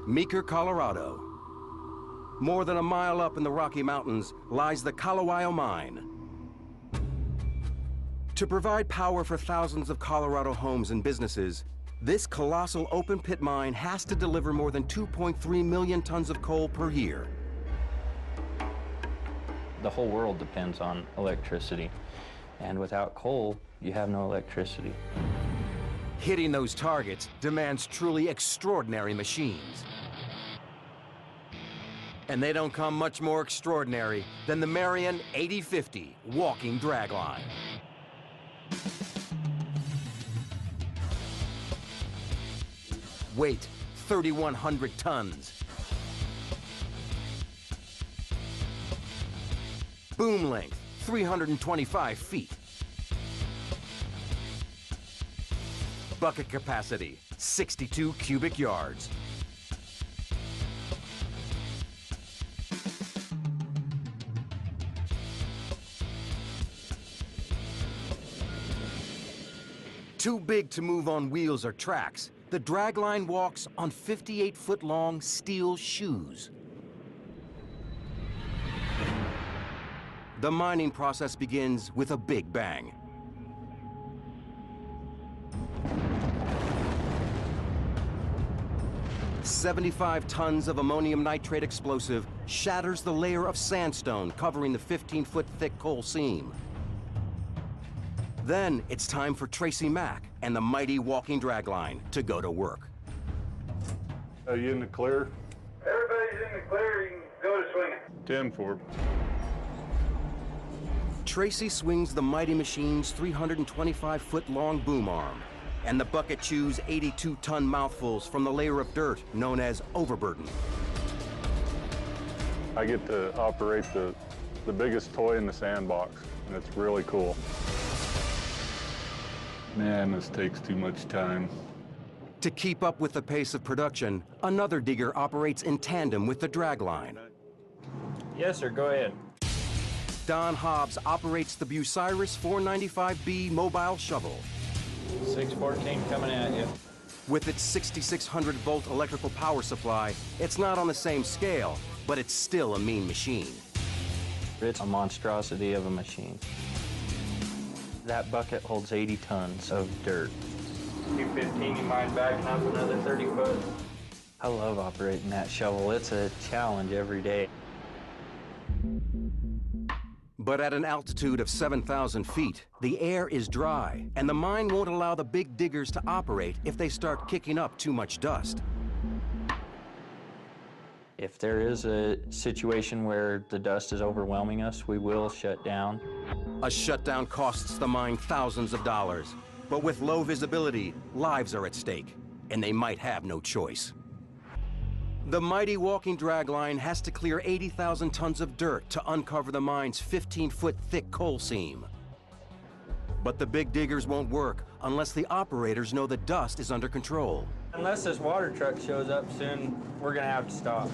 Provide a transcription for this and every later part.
Meeker, Colorado. More than a mile up in the Rocky Mountains lies the Kalawao Mine. To provide power for thousands of Colorado homes and businesses, this colossal open-pit mine has to deliver more than 2.3 million tons of coal per year. The whole world depends on electricity, and without coal, you have no electricity. Hitting those targets demands truly extraordinary machines. And they don't come much more extraordinary than the Marion 8050 walking dragline. Weight, 3,100 tons. Boom length, 325 feet. Bucket capacity, 62 cubic yards. Too big to move on wheels or tracks, the dragline walks on 58-foot-long steel shoes. The mining process begins with a big bang. "75 tons of ammonium nitrate explosive shatters the layer of sandstone covering the 15-foot thick coal seam. Then it's time for Tracy Mack and the mighty walking dragline to go to work. Are you in the clear? Everybody's in the clear. You can go to swinging. 10-4. Tracy swings the mighty machine's 325-foot-long boom arm, and the bucket chews 82-ton mouthfuls from the layer of dirt known as overburden. I get to operate the biggest toy in the sandbox, and it's really cool. Man, this takes too much time. To keep up with the pace of production, another digger operates in tandem with the dragline. Yes, sir, go ahead. Don Hobbs operates the Bucyrus 495B mobile shovel. 614 coming at you. With its 6,600-volt electrical power supply, it's not on the same scale, but it's still a mean machine. It's a monstrosity of a machine. That bucket holds 80 tons of dirt. 215, you mind backing up another 30 foot? I love operating that shovel. It's a challenge every day. But at an altitude of 7,000 feet, the air is dry, and the mine won't allow the big diggers to operate if they start kicking up too much dust. If there is a situation where the dust is overwhelming us, we will shut down. A shutdown costs the mine thousands of dollars, but with low visibility, lives are at stake, and they might have no choice. The mighty walking dragline has to clear 80,000 tons of dirt to uncover the mine's 15-foot thick coal seam. But the big diggers won't work unless the operators know the dust is under control. Unless this water truck shows up soon, we're gonna have to stop.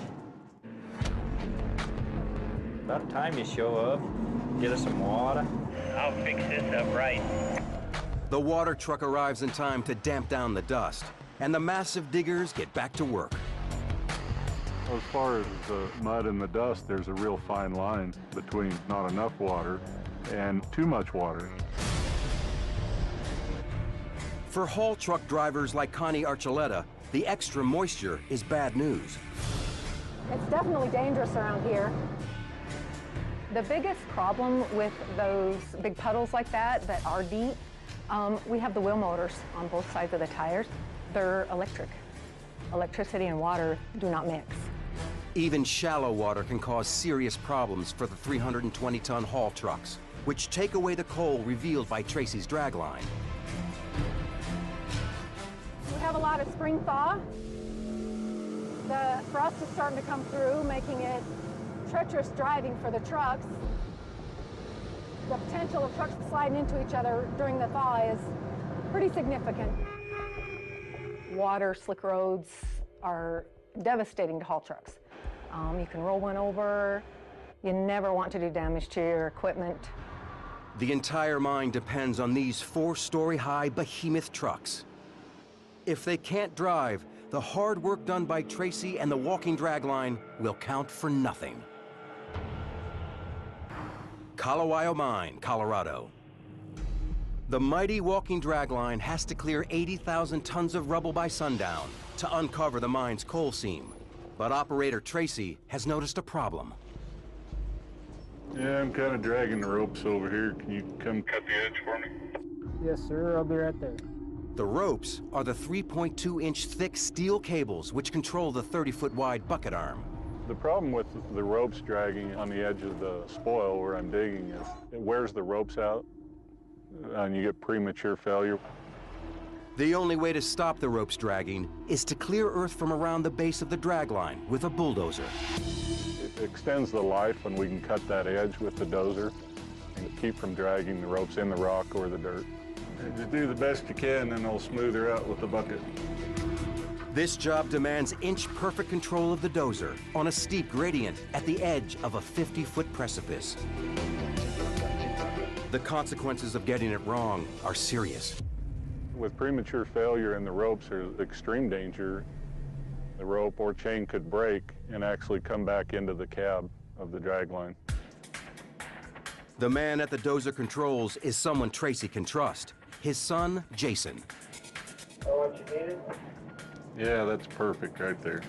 About time you show up, get us some water. I'll fix this up right. The water truck arrives in time to damp down the dust, and the massive diggers get back to work. As far as the mud and the dust, there's a real fine line between not enough water and too much water. For haul truck drivers like Connie Archuleta, the extra moisture is bad news. It's definitely dangerous around here. The biggest problem with those big puddles like that are deep, we have the wheel motors on both sides of the tires. They're electric. Electricity and water do not mix. Even shallow water can cause serious problems for the 320-ton haul trucks, which take away the coal revealed by Tracy's dragline. We have a lot of spring thaw. The frost is starting to come through, making it treacherous driving for the trucks. The potential of trucks sliding into each other during the thaw is pretty significant. Water, slick roads are devastating to haul trucks. You can roll one over. You never want to do damage to your equipment. The entire mine depends on these 4-story-high behemoth trucks. If they can't drive, the hard work done by Tracy and the walking dragline will count for nothing. Kalawao Mine, Colorado. The mighty walking dragline has to clear 80,000 tons of rubble by sundown to uncover the mine's coal seam. But operator Tracy has noticed a problem. Yeah, I'm kind of dragging the ropes over here. Can you come cut the edge for me? Yes, sir. I'll be right there. The ropes are the 3.2-inch thick steel cables which control the 30-foot wide bucket arm. The problem with the ropes dragging on the edge of the spoil where I'm digging is it wears the ropes out and you get premature failure. The only way to stop the ropes dragging is to clear earth from around the base of the dragline with a bulldozer. It extends the life when we can cut that edge with the dozer and keep from dragging the ropes in the rock or the dirt. And just do the best you can and they'll smooth her out with the bucket. This job demands inch-perfect control of the dozer on a steep gradient at the edge of a 50-foot precipice. The consequences of getting it wrong are serious. With premature failure in the ropes, there's extreme danger. The rope or chain could break and actually come back into the cab of the dragline. The man at the dozer controls is someone Tracy can trust, his son, Jason. Oh, what you needed? Yeah, that's perfect right there.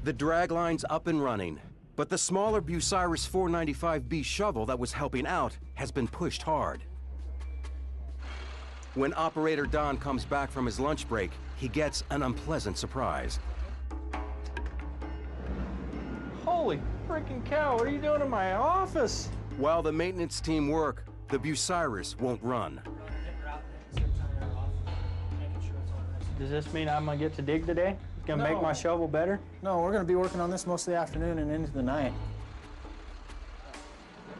The dragline's up and running, but the smaller Bucyrus 495B shovel that was helping out has been pushed hard. When operator Don comes back from his lunch break, he gets an unpleasant surprise. Holy freaking cow, what are you doing in my office? While the maintenance team work, the Bucyrus won't run. Does this mean I'm gonna get to dig today? It's gonna make my shovel better? No, we're going to be working on this most of the afternoon and into the night.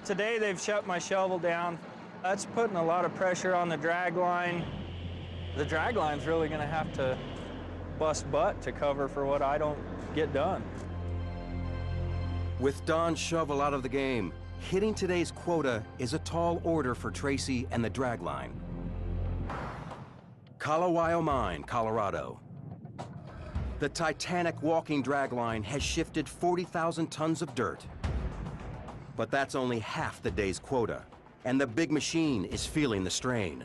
Today they've shut my shovel down. That's putting a lot of pressure on the dragline. The dragline's really gonna have to bust butt to cover for what I don't get done. With Don's shovel out of the game, hitting today's quota is a tall order for Tracy and the dragline. Kalawao Mine, Colorado. The titanic walking dragline has shifted 40,000 tons of dirt. But that's only half the day's quota, and the big machine is feeling the strain.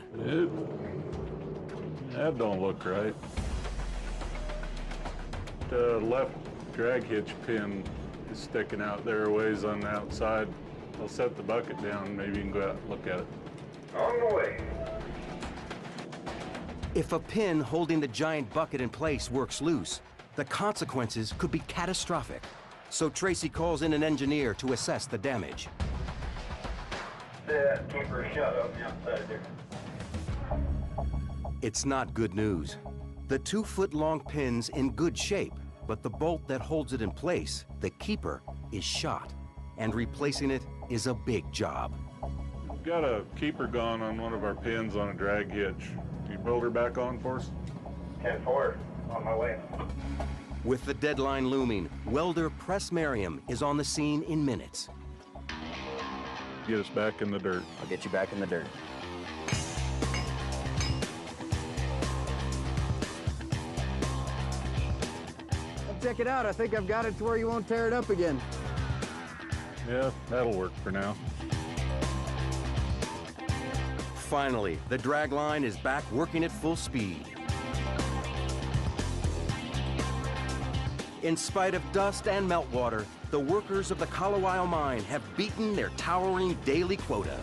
That don't look right. The left drag hitch pin is sticking out there a ways on the outside. I'll set the bucket down, maybe you can go out and look at it. On the way. If a pin holding the giant bucket in place works loose, the consequences could be catastrophic. So Tracy calls in an engineer to assess the damage. Keep her shut on the outside there. It's not good news. The 2-foot-long pin's in good shape, but the bolt that holds it in place, the keeper, is shot. And replacing it is a big job. We've got a keeper gone on one of our pins on a drag hitch. Can you build her back on for us? 10-4, on my way. With the deadline looming, welder Press Marion is on the scene in minutes. Get us back in the dirt. I'll get you back in the dirt. Check it out. I think I've got it to where you won't tear it up again. Yeah, that'll work for now. Finally, the dragline is back working at full speed. In spite of dust and meltwater, the workers of the Kalawao mine have beaten their towering daily quota.